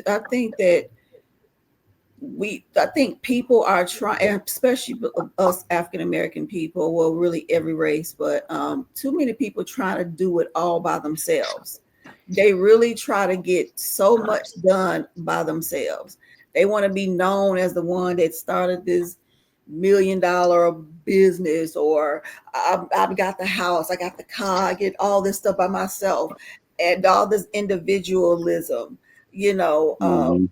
that I think people are trying, especially us African American people, well, really every race, but too many people trying to do it all by themselves. They really try to get so much done by themselves. They want to be known as the one that started this $1 million business, or I've got the house, I got the car, I get all this stuff by myself, and all this individualism, you know.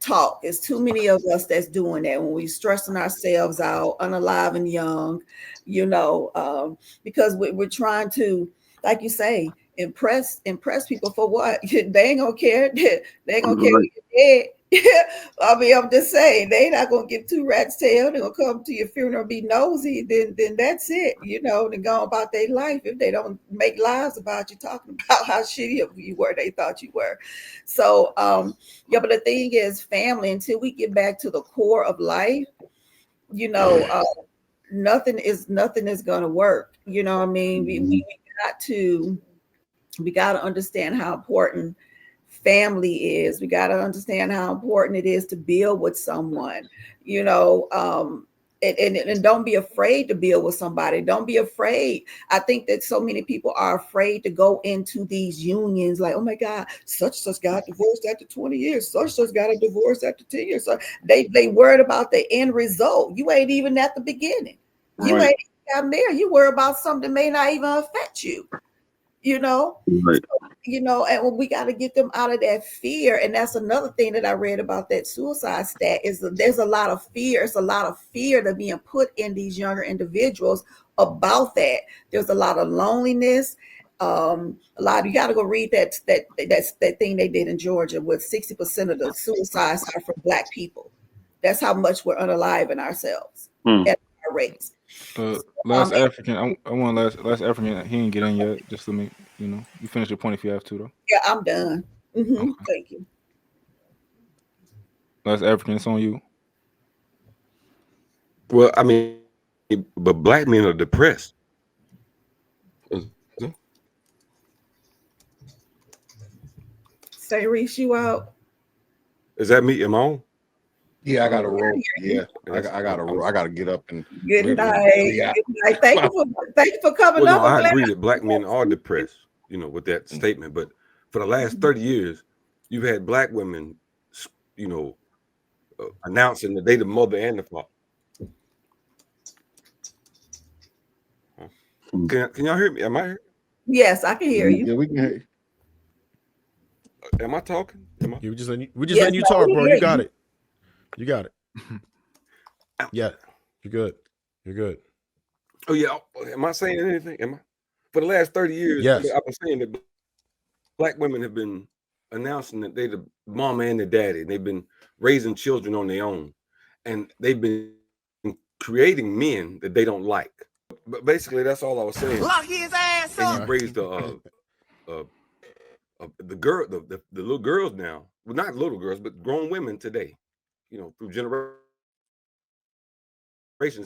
Talk. It's too many of us that's doing that when we stressing ourselves out, unalive and young, because we're trying to, like you say, impress people for what? They ain't gonna care. They ain't gonna care if you're dead. I mean, I'm just saying they ain't not gonna give two rats tail. They're gonna come to your funeral and be nosy. Then that's it. They go about their life if they don't make lies about you, talking about how shitty you were. They thought you were. So yeah, but the thing is, family. Until we get back to the core of life, nothing is gonna work. You know what I mean? We got to understand how important family is. We got to understand how important it is to build with someone, and don't be afraid to build with somebody. Don't be afraid. I think that so many people are afraid to go into these unions, like, oh my God, such got divorced after 20 years, such got a divorce after 10 years. So they worried about the end result. You ain't even at the beginning. You ain't even there. You worry about something that may not even affect you. Right. And we got to get them out of that fear. And that's another thing that I read about that suicide stat is that there's a lot of fear. It's a lot of fear that being put in these younger individuals about that. There's a lot of loneliness. You got to go read that thing they did in Georgia with 60% of the suicides are from Black people. That's how much we're unalive in ourselves at our rates. Last African, I want last African. He didn't get in yet. Just let me, you finish your point if you have to, though. Yeah, I'm done. Okay. Thank you. Last African, it's on you. Well, I mean, but Black men are depressed. Say, Reese, you out? Is that me? Am I on? Yeah, I got to roll. Yeah, I got to roll. I got to get up and. Good night. Good night. Thank you for coming up. I agree that Black men are depressed, with that statement. But for the last 30 years, you've had Black women, announcing that they the mother and the father. Can y'all hear me? Am I here? Yes, I can hear you. Yeah, we can hear you. Am I talking? We just letting you talk, bro. You got it. You got it. Yeah, you're good. You're good. Oh yeah. Am I saying anything? Am I? For the last 30 years, yes. I've been saying that Black women have been announcing that they the mama and the daddy, and they've been raising children on their own, and they've been creating men that they don't like. But basically, that's all I was saying. Lock his ass up. And you raised the little girls now. Well, not little girls, but grown women today. Through generations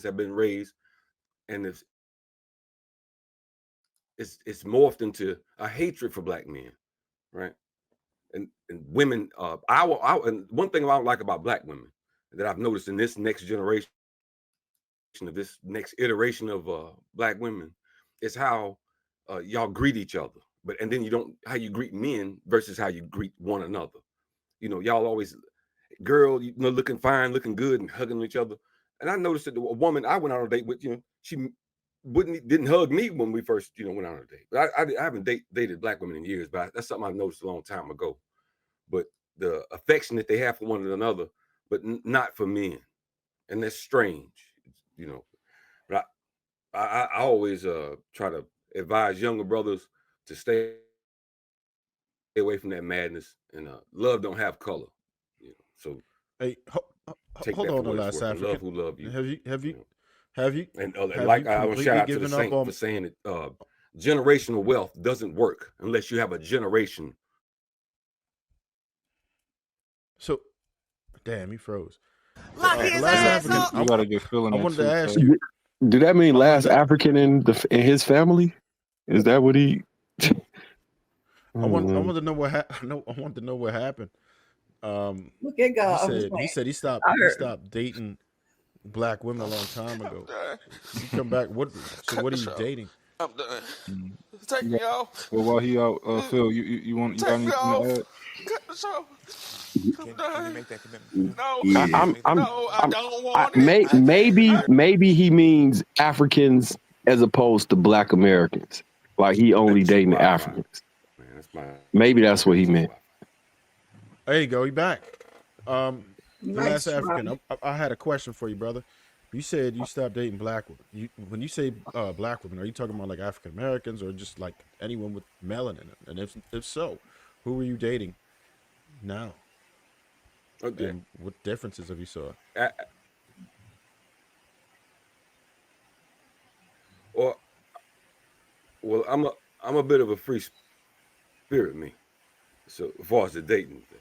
have been raised, and it's morphed into a hatred for Black men, right? And women. And one thing I don't like about Black women that I've noticed in this next generation, of this next iteration of Black women, is how y'all greet each other, and then how you greet men versus how you greet one another. Y'all always, girl, looking fine, looking good, and hugging each other. And I noticed that a woman I went on a date with, she didn't hug me when we first, went on a date. But I haven't dated Black women in years, but that's something I noticed a long time ago. But the affection that they have for one another, but not for men, and that's strange, But I always try to advise younger brothers to stay away from that madness, and love don't have color. So hey, hold on, the last African. Love who love you. Have you? And like I want to shout out to the Saint for saying that generational wealth doesn't work unless you have a generation. So, damn, he froze. Last African, you gotta get feeling. I wanted to ask you. Do that mean last African in his family? Is that what he? I want to know what I wanted to know what happened. Look at God. He said he stopped dating black women a long time ago. He come back. So what are you dating? I'm done. Mm. Take me off. Well, while he out, Phil, you got Take me anything off. to add? Cut the show. Can you make that commitment? No, Yeah. no, I don't want it. Maybe he means Africans as opposed to Black Americans. Like he only dating Wi-Fi. Africans. Man, that's my. Maybe that's what he meant. There you go. He back. The Nice last African. I had a question for you, brother. You said you stopped dating black women. When you say black women, are you talking about like African Americans or just like anyone with melanin? And if so, who are you dating now? Okay. And what differences have you saw? Well, I'm a bit of a free spirit, me. So as far as the dating thing,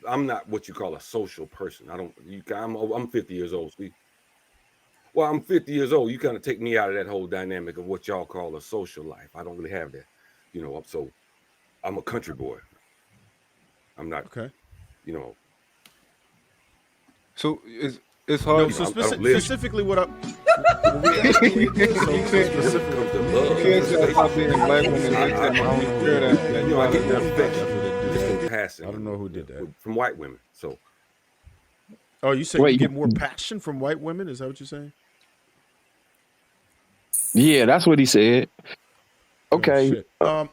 I'm not what you call a social person. I'm 50 years old. See, well, I'm 50 years old. You kind of take me out of that whole dynamic of what y'all call a social life. I don't really have that, So I'm a country boy. I'm not okay. So it's hard. No, so specifically, what up? I don't know who did that. From white women. So. Oh, you say you get more passion from white women? Is that what you're saying? Yeah, that's what he said. Okay. Mark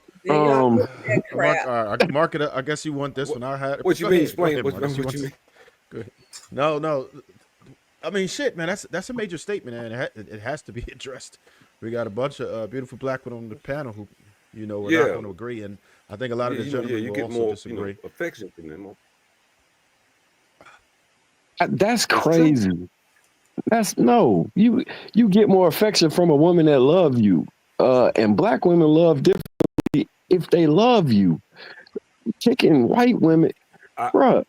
it up. I guess you want this one. I had. What you mean? Explain. What you mean? Good. No. I mean, shit, man. That's a major statement, and it has to be addressed. We got a bunch of beautiful black women on the panel who, are not going to agree, and I think a lot of the gentlemen will also disagree. Affection from them. That's crazy. You get more affection from a woman that loves you, and black women love differently if they love you. Kicking white women, bruh.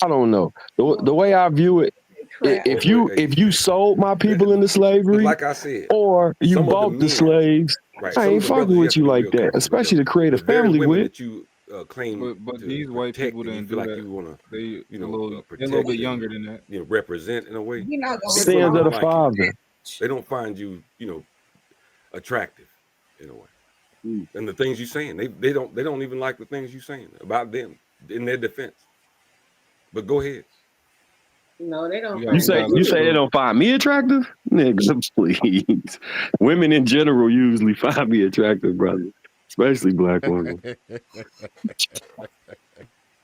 I don't know. The way I view it, if you sold my people into slavery, like I said, or you bought the slaves, right. I ain't fucking with you like that, especially to create a family with. That you claim, but these white people didn't do that. You want to, they're a little bit younger than that. Represent in a way. Sins of the father. They don't find you, attractive in a way. And the things you're saying, they don't even like the things you're saying about them in their defense. But go ahead. No, they don't. You say they don't find me attractive? Niggas, please. Women in general usually find me attractive, brother. Especially black women.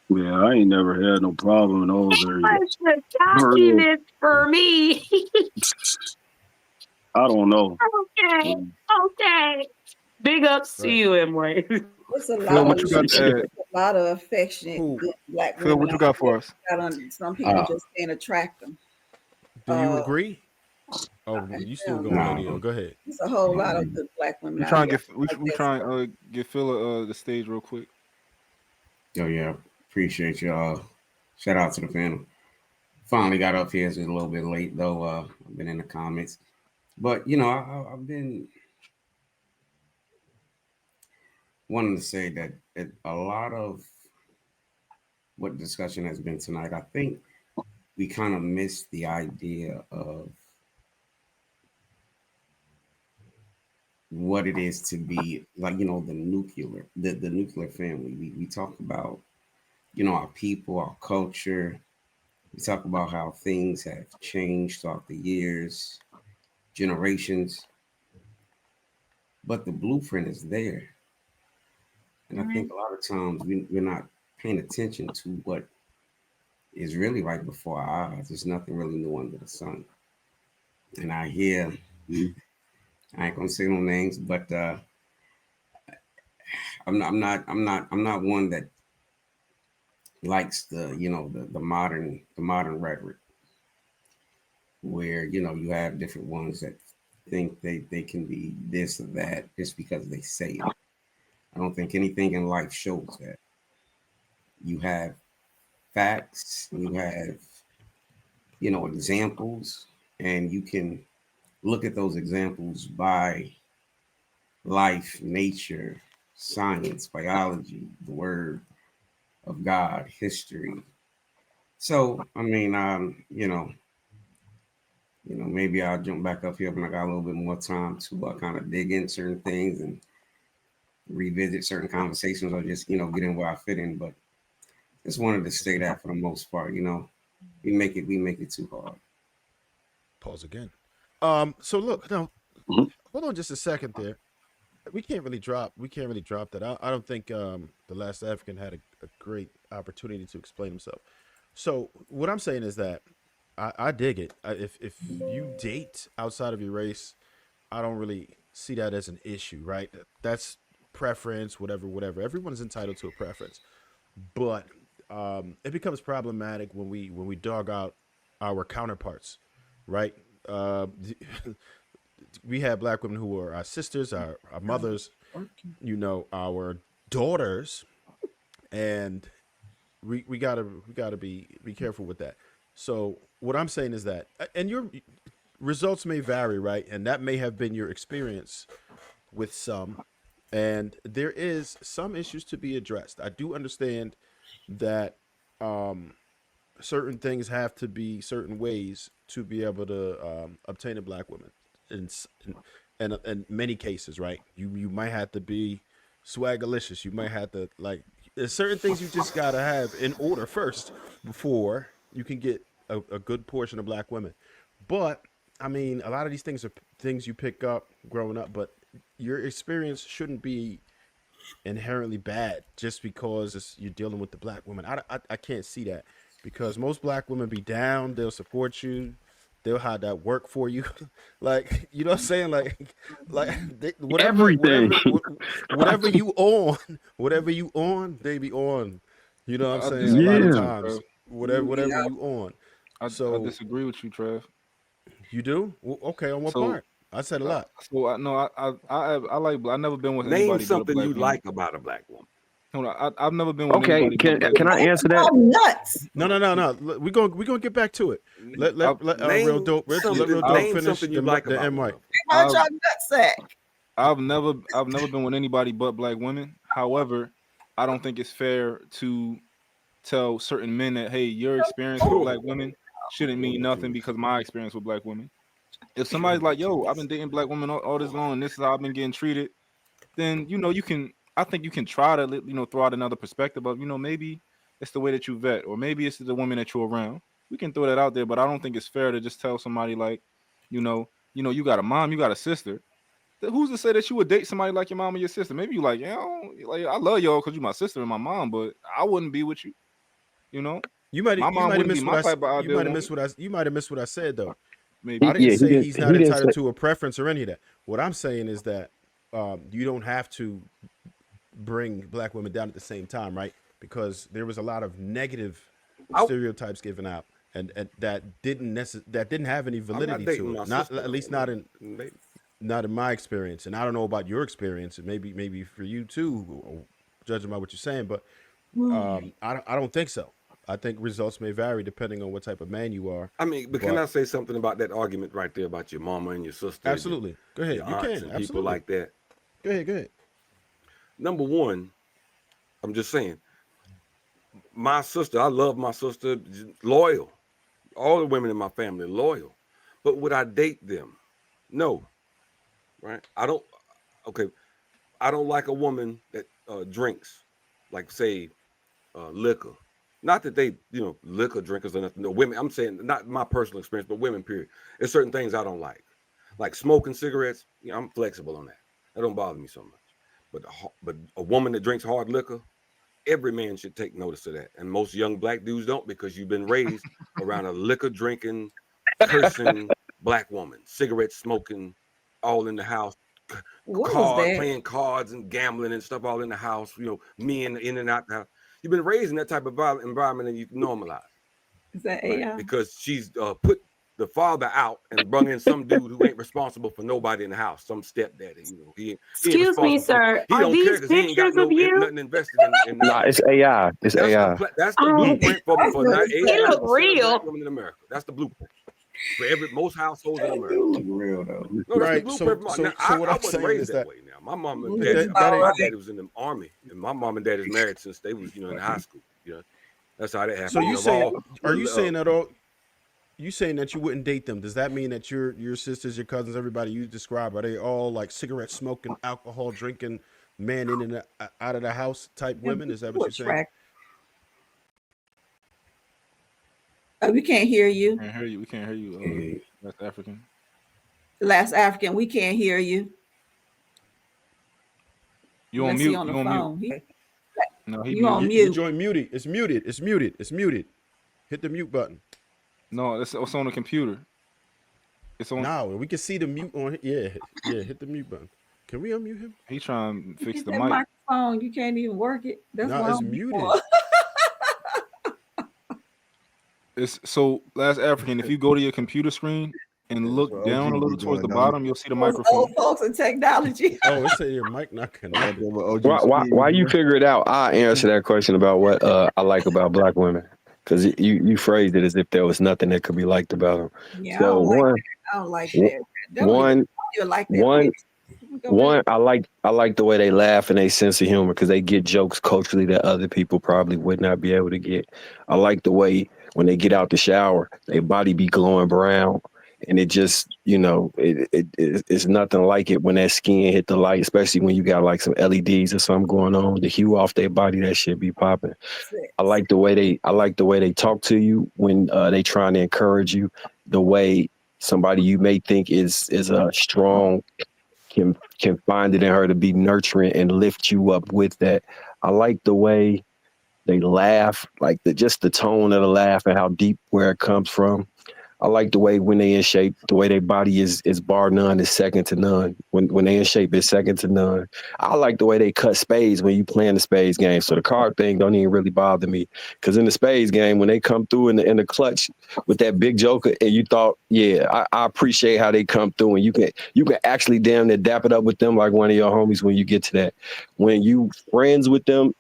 Yeah, I ain't never had no problem in those areas. What's the document for me? I don't know. Okay. Big ups to you, Emily. It's a Phil, what you got to add? A lot of affectionate good black women. Phil, what you got for us? Some people just can't attract them. Do you agree? Oh, you still going, radio? Go ahead. There's a whole lot of good black women. We try and get Phil the stage real quick. Oh yeah, appreciate y'all. Shout out to the panel. Finally got up here. It's a little bit late though. I've been in the comments, but I've been wanting to say that a lot of what discussion has been tonight, I think we kind of missed the idea of what it is to be like, the nuclear family. We talk about, our people, our culture. We talk about how things have changed throughout the years, generations, but the blueprint is there. And I think a lot of times we're not paying attention to what is really right before our eyes. There's nothing really new under the sun. And I hear, I ain't gonna say no names, but I'm not one that likes the modern rhetoric, where you have different ones that think they can be this or that just because they say it. I don't think anything in life shows that. You have facts, you have examples, and you can look at those examples by life, nature, science, biology, the word of God, history. So, I mean, maybe I'll jump back up here when I got a little bit more time to kind of dig in certain things and revisit certain conversations, or just, get in where I fit in. But just wanted to say that for the most part, we make it too hard. Pause again. So look, now, hold on just a second there. We can't really drop that. I don't think the last African had a great opportunity to explain himself. So what I'm saying is that I dig it. If you date outside of your race, I don't really see that as an issue, right? That's preference, whatever. Everyone's entitled to a preference, but it becomes problematic when we dog out our counterparts, right? We have black women who are our sisters, our mothers, our daughters, and we gotta be careful with that. So what I'm saying is that, and your results may vary, right? And that may have been your experience with some, and there is some issues to be addressed. I do understand that certain things have to be certain ways to be able to obtain a black woman. In many cases, right? You might have to be swagalicious. You might have to, like, there's certain things you just gotta have in order first before you can get a good portion of black women. But I mean, a lot of these things are things you pick up growing up, but your experience shouldn't be inherently bad just because you're dealing with the black woman. I can't see that, because most black women be down, they'll support you, they'll have that work for you. Like, you know what I'm saying? Like whatever you on, they be on. You know what I'm saying? A lot of times, whatever you on. I disagree with you, Trev. You do? Well, okay, on what part? I said a lot. So I like. I never been with Name anybody. something you like about a black woman. I've never been with anybody. Can I answer that? Nuts. No. We're gonna get back to it. Let real dope finish something you like the about M. White. I've never been with anybody but black women. However, I don't think it's fair to tell certain men that, hey, your experience with black women shouldn't mean nothing because my experience with black women. If somebody's like, yo, I've been dating black women all this long and this is how I've been getting treated, then I think you can try to throw out another perspective of, maybe it's the way that you vet, or maybe it's the woman that you're around. We can throw that out there, but I don't think it's fair to just tell somebody like, you got a mom, you got a sister. Who's to say that you would date somebody like your mom or your sister? Maybe you like, I love y'all because you're my sister and my mom, but I wouldn't be with you. You might have missed what I said though. Maybe I didn't say he's not entitled to a preference or any of that. What I'm saying is that you don't have to bring black women down at the same time, right? Because there was a lot of negative stereotypes given out, and that didn't have any validity to it. Not at least not in my experience, and I don't know about your experience, and maybe for you too, judging by what you're saying, but I don't think so. I think results may vary depending on what type of man you are. I mean, but can I say something about that argument right there about your mama and your sister? Absolutely. Go ahead. You can. Absolutely. People like that. Go ahead. Number one, I'm just saying, my sister, I love my sister, loyal. All the women in my family are loyal. But would I date them? No. Right? I don't like a woman that drinks, like, say, liquor. Not that they, liquor drinkers or nothing. No, women, I'm saying not my personal experience, but women, period. There's certain things I don't like smoking cigarettes. I'm flexible on that. That don't bother me so much. But a woman that drinks hard liquor, every man should take notice of that. And most young black dudes don't, because you've been raised around a liquor drinking, cursing black woman, cigarette smoking, all in the house, playing cards and gambling and stuff all in the house. Men in and out the house. You've been raised in that type of environment, and you normalize. Is that AI? Because she's put the father out and brung in some dude who ain't responsible for nobody in the house, some stepdaddy. Excuse me, sir. Are these pictures of you? Nothing invested in Nah, it's AI. It's AI. That's the blueprint for 80% look real. of women in America. That's the blueprint for most households in America. Real though. No, that's the blueprint. So what I I'm wasn't saying raised is that that way. Now My mom and That's daddy, about my right. daddy was in the army, and my mom and dad is married since they was, in high school. That's how that happened. So you saying? Are you saying that all? You saying that you wouldn't date them? Does that mean that your sisters, your cousins, everybody you describe, are they all like cigarette smoking, alcohol drinking, man in and out of the house type women? Is that what you're saying? We can't hear you. We can't hear you. We can't hear you. That's African. Last African, we can't hear you. You on mute? On the you on phone. mute? No, he you on mute. mute. You join muted. It's muted. It's muted. It's muted. Hit the mute button. No, it's on the computer. It's on. No, we can see the mute on. Yeah. Hit the mute button. Can we unmute him? He trying to fix the that mic. microphone. You can't even work it. That's why it's muted. It's so last African. If you go to your computer screen and look down a little towards the bottom, you'll see the microphone. Old folks in technology. Oh, it said your mic not connected. Why you figure it out? I answer that question about what I like about black women, because you phrased it as if there was nothing that could be liked about them. Yeah, So I don't like that. One, I like the way they laugh and they sense of humor, because they get jokes culturally that other people probably would not be able to get. I like the way when they get out the shower, their body be glowing brown, and it just, it's nothing like it when that skin hit the light, especially when you got like some LEDs or something going on. The hue off their body, that shit be popping. I like the way they talk to you when they trying to encourage you. The way somebody you may think is a strong can find it in her to be nurturing and lift you up with that. I like the way they laugh, like just the tone of the laugh and how deep where it comes from. I like the way when they in shape, the way their body is bar none, is second to none. When they in shape, it's second to none. I like the way they cut spades when you playing the spades game. So the card thing don't even really bother me, because in the spades game, when they come through in the clutch with that big joker, and you thought, I appreciate how they come through, and you can actually damn near dap it up with them like one of your homies when you get to that. When you friends with them,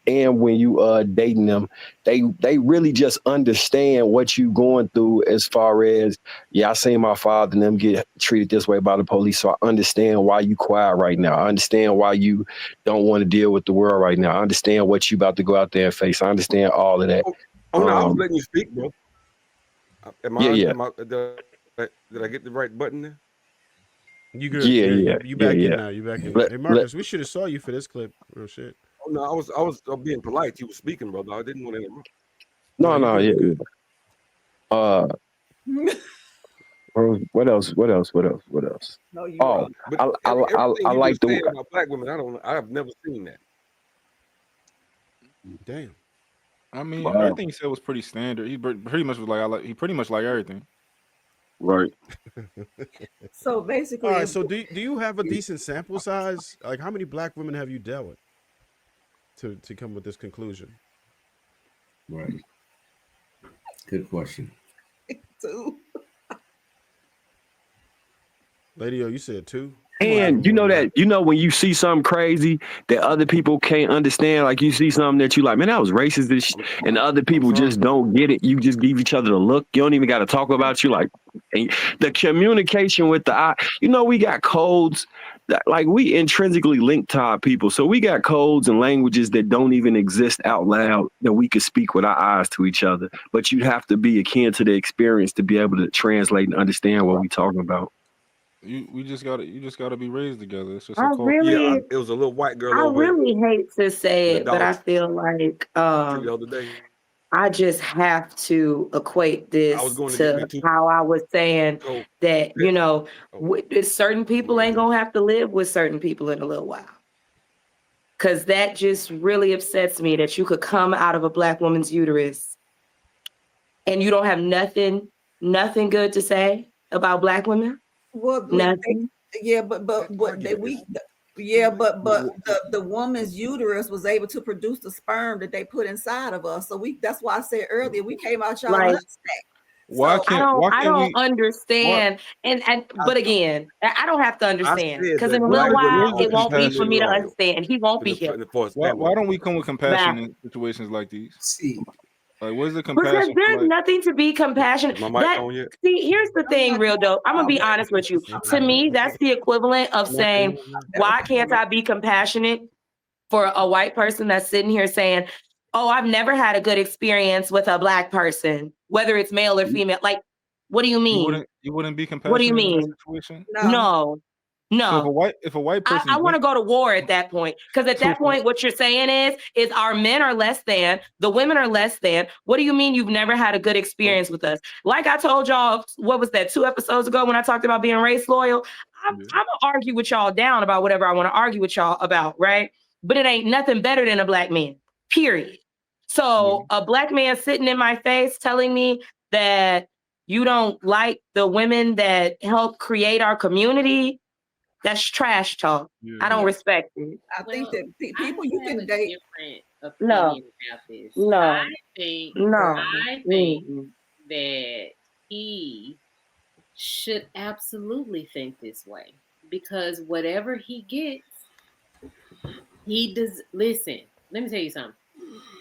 and when you dating them, they really just understand what you going through, as far as, I seen my father and them get treated this way by the police, so I understand why you quiet right now. I understand why you don't want to deal with the world right now. I understand what you about to go out there and face. I understand all of that. No, I was letting you speak, bro. Did I get the right button there? You good? Yeah. You back in now. You back in. Hey Marcus, we should have saw you for this clip. Real shit. Oh, no, I was being polite. You were speaking, brother. I didn't want to interrupt. No, What else? No, you I like the way about black women. I have never seen that. Damn. I mean, everything he said was pretty standard. He pretty much was like, he pretty much like everything. Right. So basically, all right. So do you have a decent sample size? Like, how many black women have you dealt with to come with this conclusion? Right. Good question. Two. Lady O, you said two. And when you see something crazy that other people can't understand, like you see something that you like, man, that was racist, and other people just don't get it. You just give each other the look. You don't even got to talk about you. Like, and the communication with the eye, we got codes that, like, we intrinsically linked to our people. So we got codes and languages that don't even exist out loud that we could speak with our eyes to each other. But you'd have to be akin to the experience to be able to translate and understand what we're talking about. You just gotta be raised together. It's just I really, it was a little white girl. I really hate to say it, but I feel like the other day. I just have to equate this to how I was saying that certain people ain't gonna have to live with certain people in a little while. Cause that just really upsets me that you could come out of a black woman's uterus and you don't have nothing good to say about black women. Well, nothing. But the woman's uterus was able to produce the sperm that they put inside of us. So that's why I said earlier we came out y'all Right. Why I don't understand. But again, I don't have to understand, because in a little while it won't be for me to understand. He won't be here. Why don't we come with compassion in situations like these? See, Like, where's the Because compassion? there's Like, nothing to be compassionate. My mic That on yet? see, here's the thing, real dope. I'm gonna be honest with you. To me, that's the equivalent of saying, why can't I be compassionate for a white person that's sitting here saying, oh, I've never had a good experience with a black person, whether it's male or female. Like, what do you mean? you wouldn't be What do you compassionate in that mean? situation? No. So if a white person, I want to go to war at that point. Because at that point, what you're saying is our men are less than, the women are less than. What do you mean you've never had a good experience with us? Like I told y'all, what was that, 2 episodes ago when I talked about being race loyal? I'm gonna argue with y'all down about whatever I want to argue with y'all about, right? But it ain't nothing better than a black man, period. So a black man sitting in my face telling me that you don't like the women that help create our community, that's trash talk. I don't respect it. I think that people you can date. Different No. opinion about this. No. I think that he should absolutely think this way, because whatever he gets, he does. Listen, let me tell you something.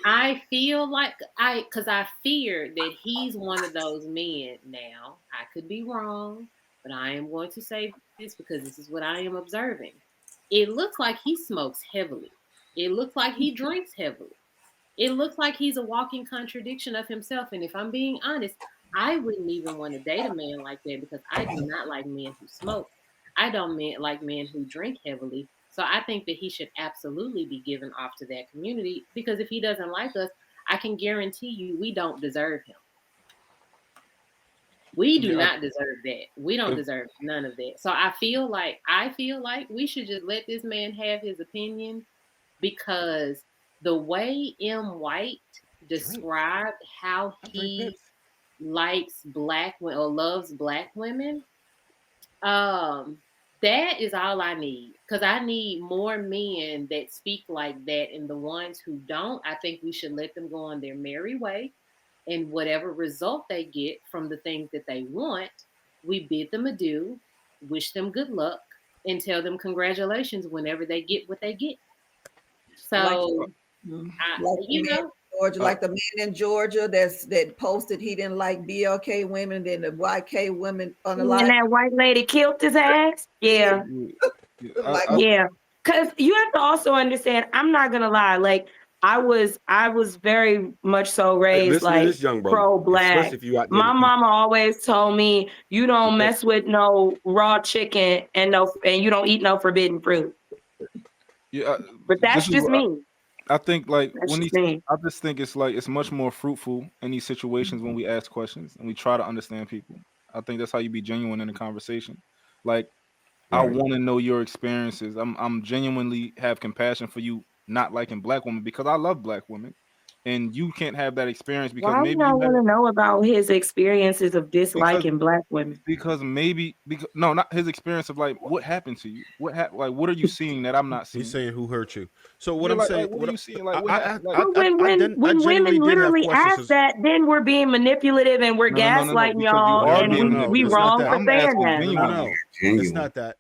I feel like because I fear that he's one of those men now. I could be wrong, but I am going to say this because this is what I am observing. It looks like he smokes heavily. It looks like he drinks heavily. It looks like he's a walking contradiction of himself. And if I'm being honest, I wouldn't even want to date a man like that, because I do not like men who smoke. I don't like men who drink heavily. So I think that he should absolutely be given off to that community, because if he doesn't like us, I can guarantee you we don't deserve him. We do not deserve that. We don't deserve none of that. So I feel like we should just let this man have his opinion, because the way M. White described how he likes black women or loves black women, that is all I need. Because I need more men that speak like that, and the ones who don't, I think we should let them go on their merry way. And whatever result they get from the things that they want, we bid them adieu, wish them good luck, and tell them congratulations whenever they get what they get. So, Like the man in Georgia that posted he didn't like BLK women, then the YK women on the line. And that white lady killed his ass. Yeah. Yeah. Because you have to also understand, I'm not gonna lie, like I was very much so raised like pro-black. My mama always told me, you don't mess with no raw chicken and you don't eat no forbidden fruit. Yeah, but that's just me. I think like that's I just think it's much more fruitful in these situations when we ask questions and we try to understand people. I think that's how you be genuine in a conversation. Like, I want to know your experiences. I'm genuinely have compassion for you not liking black women, because I love black women, and you can't have that experience because why maybe I want to know about his experiences of disliking black women. Because not his experience of like what happened to you. What are you seeing that I'm not seeing? He's saying who hurt you. So what I'm saying, what are you seeing? Like when women literally ask that, then we're being manipulative and we're gaslighting y'all, and we wrong for saying that. No, it's not that.